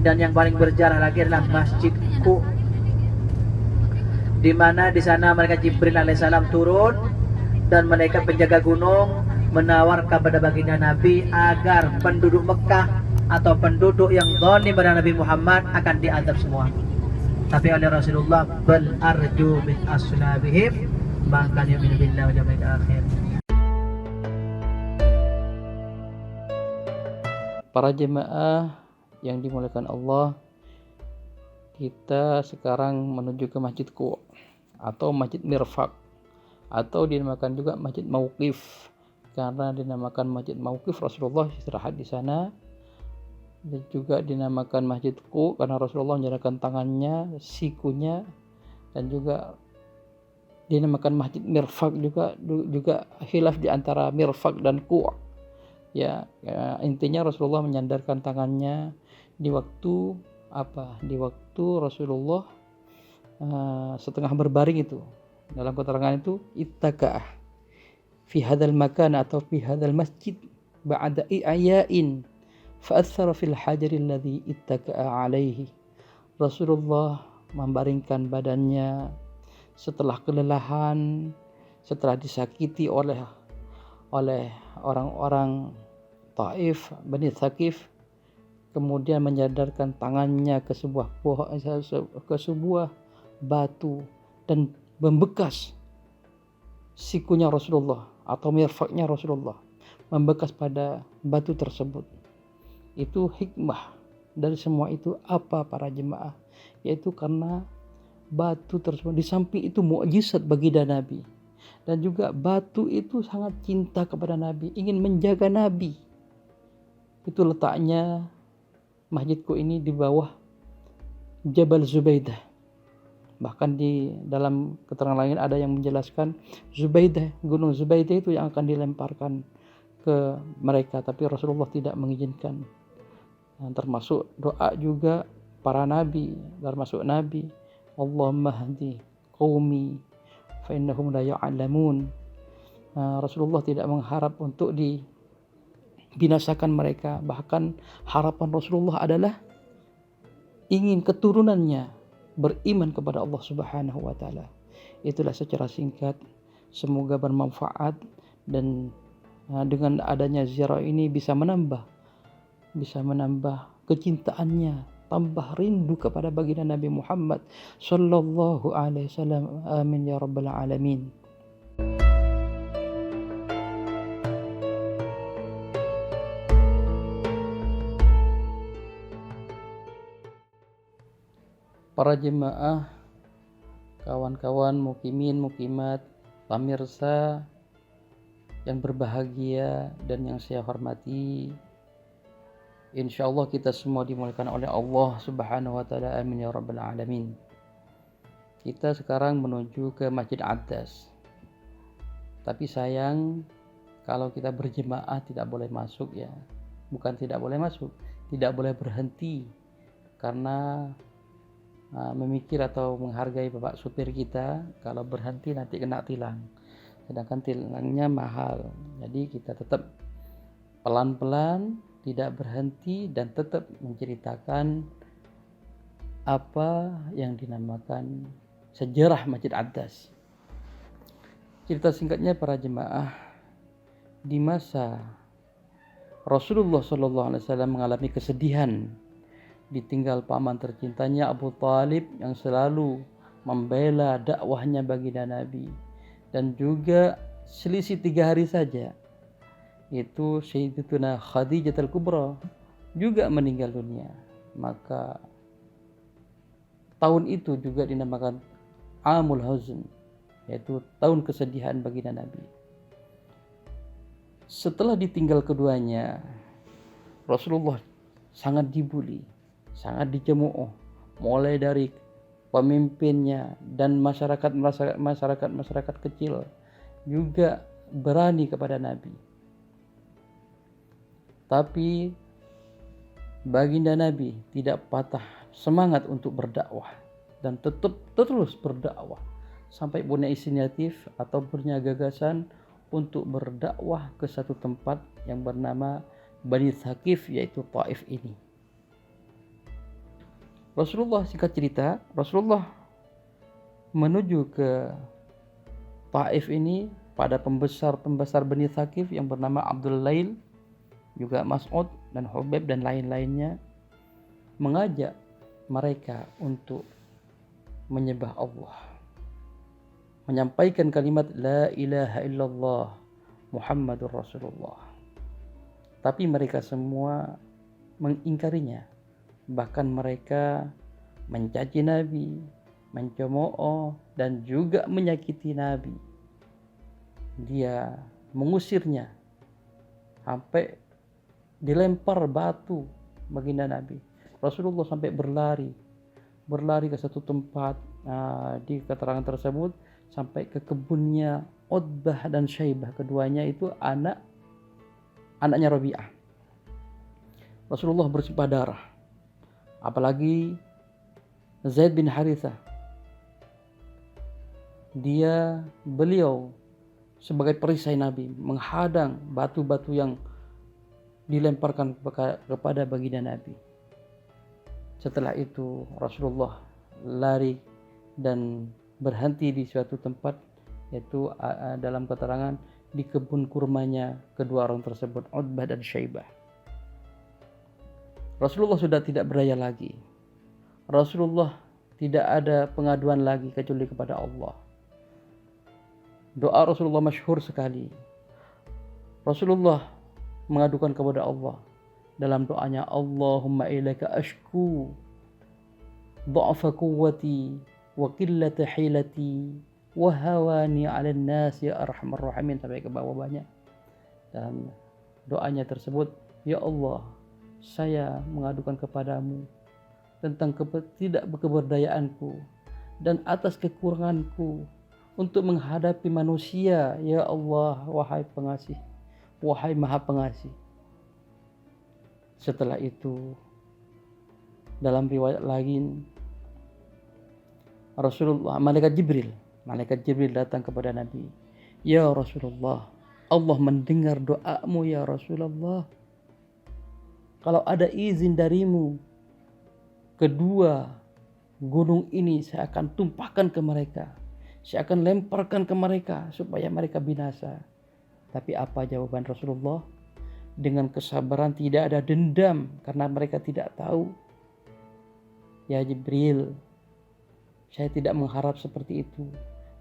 Dan yang paling berjarah lagi adalah Masjid Qu, di mana di sana mereka Jibril alaihissalam turun dan mereka penjaga gunung menawarkan kepada baginda Nabi agar penduduk Mekah atau penduduk yang zalim pada Nabi Muhammad akan diazab semua. Tapi oleh Rasulullah, bal arju min aslabihim bangkan yu'minu billahi wal yawmil akhir. Para jemaah yang dimuliakan Allah, kita sekarang menuju ke Masjid Qu atau Masjid Mirfaq, atau dinamakan juga Masjid Mauqif. Karena dinamakan Masjid Mauqif, Rasulullah istirahat di sana. Dan juga dinamakan Masjid Qu karena Rasulullah menyerahkan tangannya, sikunya. Dan juga dinamakan Masjid Mirfaq juga khilaf di antara Mirfaq dan Qu. Ya, intinya Rasulullah menyandarkan tangannya di waktu apa? Di waktu Rasulullah setengah berbaring itu. Dalam keterangan itu ittaqa'ah fi hadzal makan atau fi hadzal masjid ba'da i'ain fa'athara fil hajaril ladzi ittaqa'a alaihi. Rasulullah membaringkan badannya setelah kelelahan, setelah disakiti oleh orang-orang Taif, Bani Thaqif, kemudian menyadarkan tangannya ke sebuah batu dan membekas sikunya Rasulullah atau mirfaknya Rasulullah membekas pada batu tersebut. Itu hikmah dari semua itu apa para jemaah? Yaitu karena batu tersebut di samping itu mukjizat baginda Nabi, dan juga batu itu sangat cinta kepada Nabi, ingin menjaga Nabi. Itu letaknya Masjidku ini di bawah Jabal Zubaidah. Bahkan di dalam keterangan lain ada yang menjelaskan Zubaidah, gunung Zubaidah itu yang akan dilemparkan ke mereka, tapi Rasulullah tidak mengizinkan. Dan termasuk doa juga para nabi, termasuk Nabi, Allahumma hdi qaumi fa innahum la ya'lamun. Rasulullah tidak mengharap untuk dibinasakan mereka, bahkan harapan Rasulullah adalah ingin keturunannya beriman kepada Allah Subhanahu wa taala. Itulah secara singkat, semoga bermanfaat, dan dengan adanya ziarah ini bisa menambah kecintaannya, tambah rindu kepada baginda Nabi Muhammad sallallahu alaihi wasallam. Amin ya rabbal alamin. Para jemaah, kawan-kawan mukimin, mukimat, pemirsa yang berbahagia dan yang saya hormati, insyaallah kita semua dimuliakan oleh Allah Subhanahu wa taala. Amin ya rabbal alamin. Kita sekarang menuju ke Masjid Attas. Tapi sayang kalau kita berjemaah tidak boleh masuk ya. Bukan tidak boleh masuk, tidak boleh berhenti karena memikir atau menghargai bapak supir kita. Kalau berhenti nanti kena tilang, sedangkan tilangnya mahal. Jadi kita tetap pelan-pelan, tidak berhenti, dan tetap menceritakan apa yang dinamakan sejarah Masjid Attas. Cerita singkatnya para jemaah, di masa Rasulullah SAW mengalami kesedihan ditinggal paman tercintanya Abu Talib yang selalu membela dakwahnya baginda Nabi, dan juga selisih 3 hari saja itu Sayyidatuna Khadijah Al-Kubra juga meninggal dunia. Maka tahun itu juga dinamakan Amul Huzn, yaitu tahun kesedihan baginda Nabi. Setelah ditinggal keduanya, Rasulullah sangat dibuli, sangat dicemooh, mulai dari pemimpinnya dan masyarakat kecil juga berani kepada Nabi. Tapi baginda Nabi tidak patah semangat untuk berdakwah dan tetap terus berdakwah sampai punya inisiatif atau punya gagasan untuk berdakwah ke satu tempat yang bernama Bani Thaqif, yaitu Taif ini. Rasulullah, singkat cerita, Rasulullah menuju ke Taif ini pada pembesar Bani Thaqif yang bernama Abdul Lail, juga Mas'ud dan Hubaib dan lain-lainnya, mengajak mereka untuk menyembah Allah, menyampaikan kalimat la ilaha illallah Muhammadur Rasulullah. Tapi mereka semua mengingkarinya. Bahkan mereka mencaci Nabi, mencemooh, dan juga menyakiti Nabi. Dia mengusirnya sampai dilempar batu baginda Nabi. Rasulullah sampai berlari ke satu tempat, di keterangan tersebut sampai ke kebunnya Utbah dan Syaibah. Keduanya itu anaknya Rabi'ah. Rasulullah bersimpah darah. Apalagi Zaid bin Harithah, beliau sebagai perisai Nabi menghadang batu-batu yang dilemparkan kepada baginda Nabi. Setelah itu Rasulullah lari dan berhenti di suatu tempat, yaitu dalam keterangan di kebun kurmanya kedua orang tersebut, Utbah dan Syaibah. Rasulullah sudah tidak berdaya lagi. Rasulullah tidak ada pengaduan lagi kecuali kepada Allah. Doa Rasulullah masyhur sekali. Rasulullah mengadukan kepada Allah dalam doanya, Allahumma ilaika ashku dha'fa quwwati wa qillata hilati wa hawani 'alan nas ya arhamar rahimin, sampai ke bawah banyak. Dalam doanya tersebut, ya Allah, saya mengadukan kepadamu tentang ketidakberdayaanku dan atas kekuranganku untuk menghadapi manusia. Ya Allah, wahai pengasih, wahai maha pengasih. Setelah itu, dalam riwayat lain, malaikat Jibril datang kepada Nabi. Ya Rasulullah, Allah mendengar doamu ya Rasulullah. Kalau ada izin darimu, kedua gunung ini saya akan tumpahkan ke mereka. Saya akan lemparkan ke mereka supaya mereka binasa. Tapi apa jawaban Rasulullah? Dengan kesabaran, tidak ada dendam karena mereka tidak tahu. Ya Jibril, saya tidak mengharap seperti itu.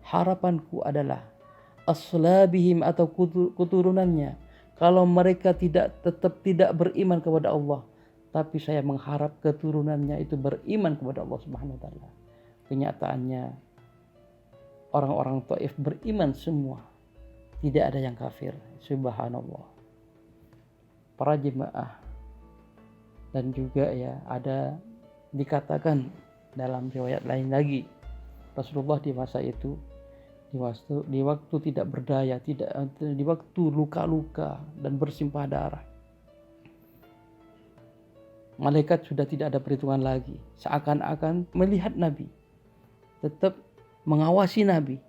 Harapanku adalah aslabihim atau keturunannya. Kalau mereka tetap tidak beriman kepada Allah, tapi saya mengharap keturunannya itu beriman kepada Allah Subhanahu wa taala. Kenyataannya orang-orang Taif beriman semua. Tidak ada yang kafir. Subhanallah. Para jemaah, dan juga ada dikatakan dalam riwayat lain lagi, Rasulullah di masa itu, di waktu tidak berdaya, di waktu luka-luka dan bersimpah darah, malaikat sudah tidak ada perhitungan lagi. Seakan-akan melihat Nabi, tetap mengawasi Nabi.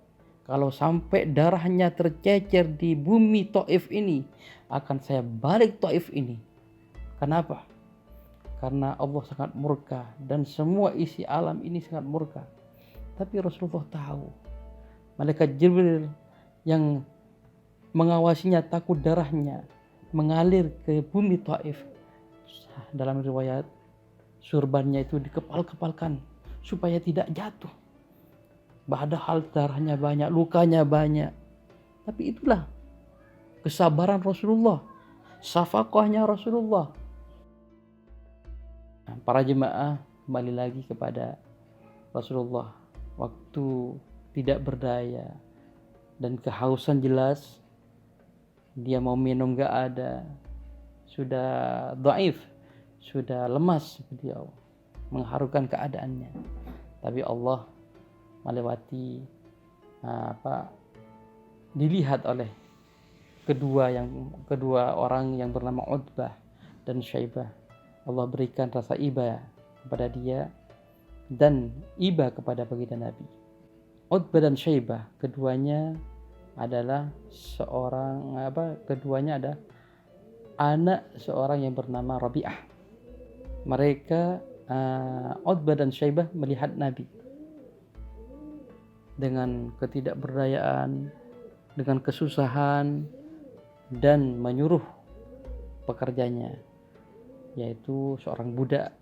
Kalau sampai darahnya tercecer di bumi Taif ini, akan saya balik Taif ini. Kenapa? Karena Allah sangat murka dan semua isi alam ini sangat murka. Tapi Rasulullah tahu, malaikat Jibril yang mengawasinya takut darahnya mengalir ke bumi Taif. Dalam riwayat, surbannya itu dikepal-kepalkan supaya tidak jatuh. Padahal darahnya banyak, lukanya banyak. Tapi itulah kesabaran Rasulullah, syafaqahnya Rasulullah. Para jemaah, kembali lagi kepada Rasulullah. Waktu tidak berdaya dan kehausan jelas, dia mau minum gak ada, sudah dhaif, sudah lemas beliau, mengharukan keadaannya. Tapi Allah melewati dilihat oleh kedua orang yang bernama Utbah dan Syaibah. Allah berikan rasa iba kepada dia dan iba kepada baginda Nabi. Utbah dan Syaibah keduanya adalah anak seorang yang bernama Rabi'ah. Mereka Utbah dan Syaibah melihat Nabi dengan ketidakberdayaan, dengan kesusahan, dan menyuruh pekerjanya, yaitu seorang budak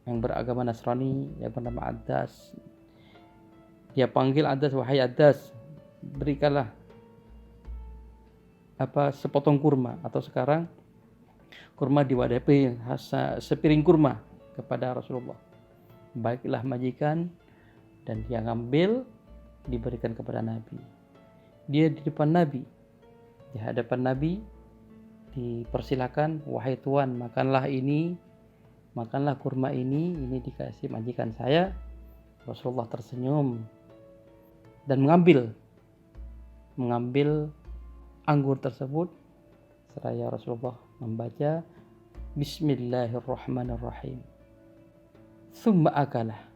yang beragama Nasrani yang bernama Addas. Dia panggil Addas, wahai Addas, berikanlah sepotong kurma, atau sekarang kurma diwadahi sepiring kurma kepada Rasulullah. Baiklah majikan, dan dia ngambil, diberikan kepada Nabi. Dia di depan Nabi, di hadapan Nabi, dipersilakan, wahai Tuan, makanlah ini, makanlah kurma ini dikasih majikan saya. Rasulullah tersenyum dan mengambil anggur tersebut, seraya Rasulullah membaca Bismillahirrahmanirrahim. Thumma akalah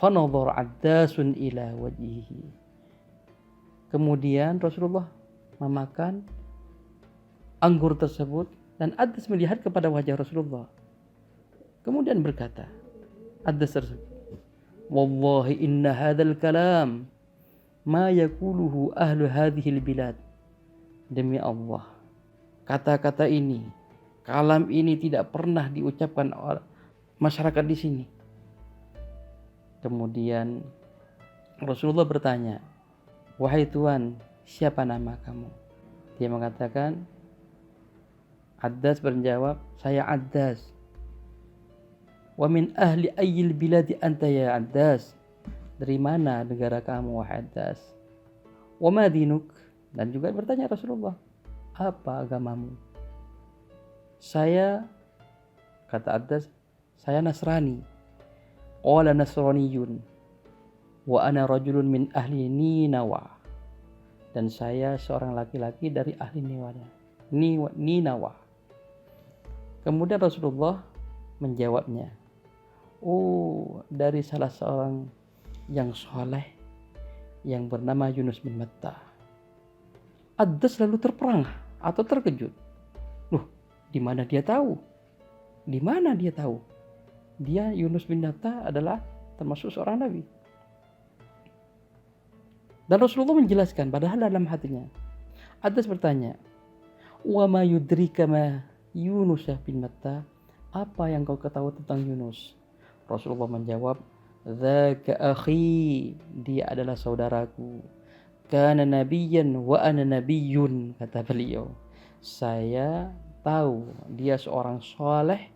fanadhar Addasun ila wajhihi. Kemudian Rasulullah memakan anggur tersebut dan Addas melihat kepada wajah Rasulullah. Kemudian berkata, Addas tersebut, wallahi inna hadzal kalam ma yaquluhu ahlu hadhil bilad. Demi Allah, kata-kata ini, kalam ini tidak pernah diucapkan oleh masyarakat di sini. Kemudian Rasulullah bertanya, wahai Tuan, siapa nama kamu? Dia mengatakan, Addas menjawab, saya Addas. Wa min ahli ayyil biladi anta ya Addas. Dari mana negara kamu, wahai Addas? Wa ma dinuk? Dan juga bertanya Rasulullah, apa agamamu? Saya, kata Addas, saya Nasrani. Qala Nasraniyun wa ana rajulun min ahli Ninawa. Dan saya seorang laki-laki dari ahli Ninawa. Kemudian Rasulullah menjawabnya, oh, dari salah seorang yang soleh yang bernama Yunus bin Matta. Addas lalu terperangah atau terkejut. Loh, di mana dia tahu? Di mana dia tahu? Dia, Yunus bin Matta, adalah termasuk seorang nabi. Dan Rasulullah menjelaskan, padahal dalam hatinya. Addas bertanya, wa ma yudrika ma Yunus bin Matta? Apa yang kau ketahui tentang Yunus? Rasulullah menjawab, dzaka akhi, dia adalah saudaraku. Kana nabiyyan wa ana nabiyyun, kata beliau. Saya tahu dia seorang soleh,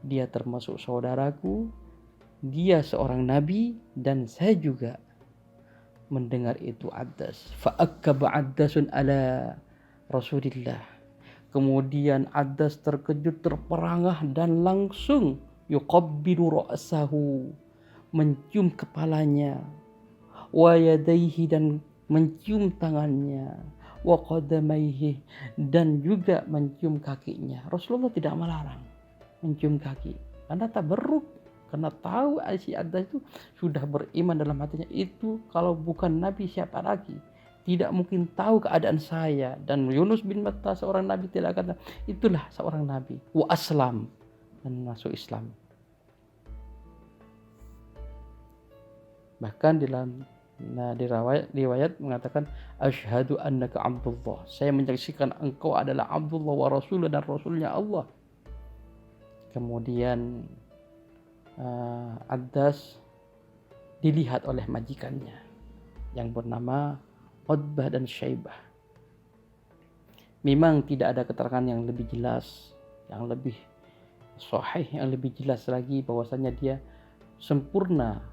dia termasuk saudaraku, dia seorang nabi, dan saya juga. Mendengar itu Addas, fa'akkaba Addasun ala Rasulillah. Kemudian Addas terkejut, terperangah, dan langsung yuqabbilu ra'sahu, mencium kepalanya, wa yadaihi, dan mencium tangannya, wa qadamaihi, dan juga mencium kakinya. Rasulullah tidak melarang mencium kaki karena tabarruk, karena tahu si Addas itu sudah beriman dalam hatinya, itu kalau bukan nabi siapa lagi, tidak mungkin tahu keadaan saya. Dan Yunus bin Matta seorang nabi, tidak akan, itulah seorang nabi. Wa aslam, dan masuk Islam. Bahkan dalam riwayat mengatakan, asyhadu annaka Abdullah, saya menyaksikan engkau adalah Abdullah wa Rasul, dan Rasulnya Allah. Kemudian Addas dilihat oleh majikannya yang bernama Utbah dan Syaibah. Memang tidak ada keterangan yang lebih jelas, yang lebih sahih, yang lebih jelas lagi bahwasanya dia sempurna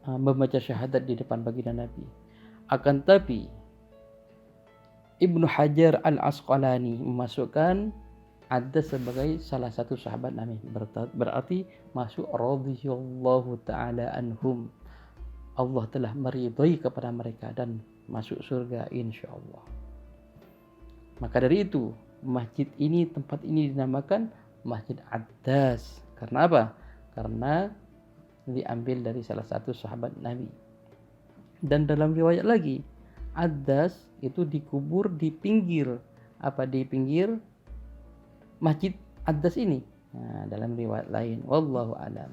membaca syahadat di depan baginda Nabi. Akan tapi Ibnu Hajar Al-Asqalani memasukkan Addas sebagai salah satu sahabat Nabi, berarti masuk radhiyallahu ta'ala anhum, Allah telah meridhai kepada mereka dan masuk surga insyaallah. Maka dari itu masjid ini, tempat ini dinamakan Masjid Addas. Karena apa? Karena diambil dari salah satu sahabat Nabi. Dan dalam riwayat lagi, Addas itu dikubur di pinggir Masjid Addas ini. Nah, dalam riwayat lain, wallahu alam.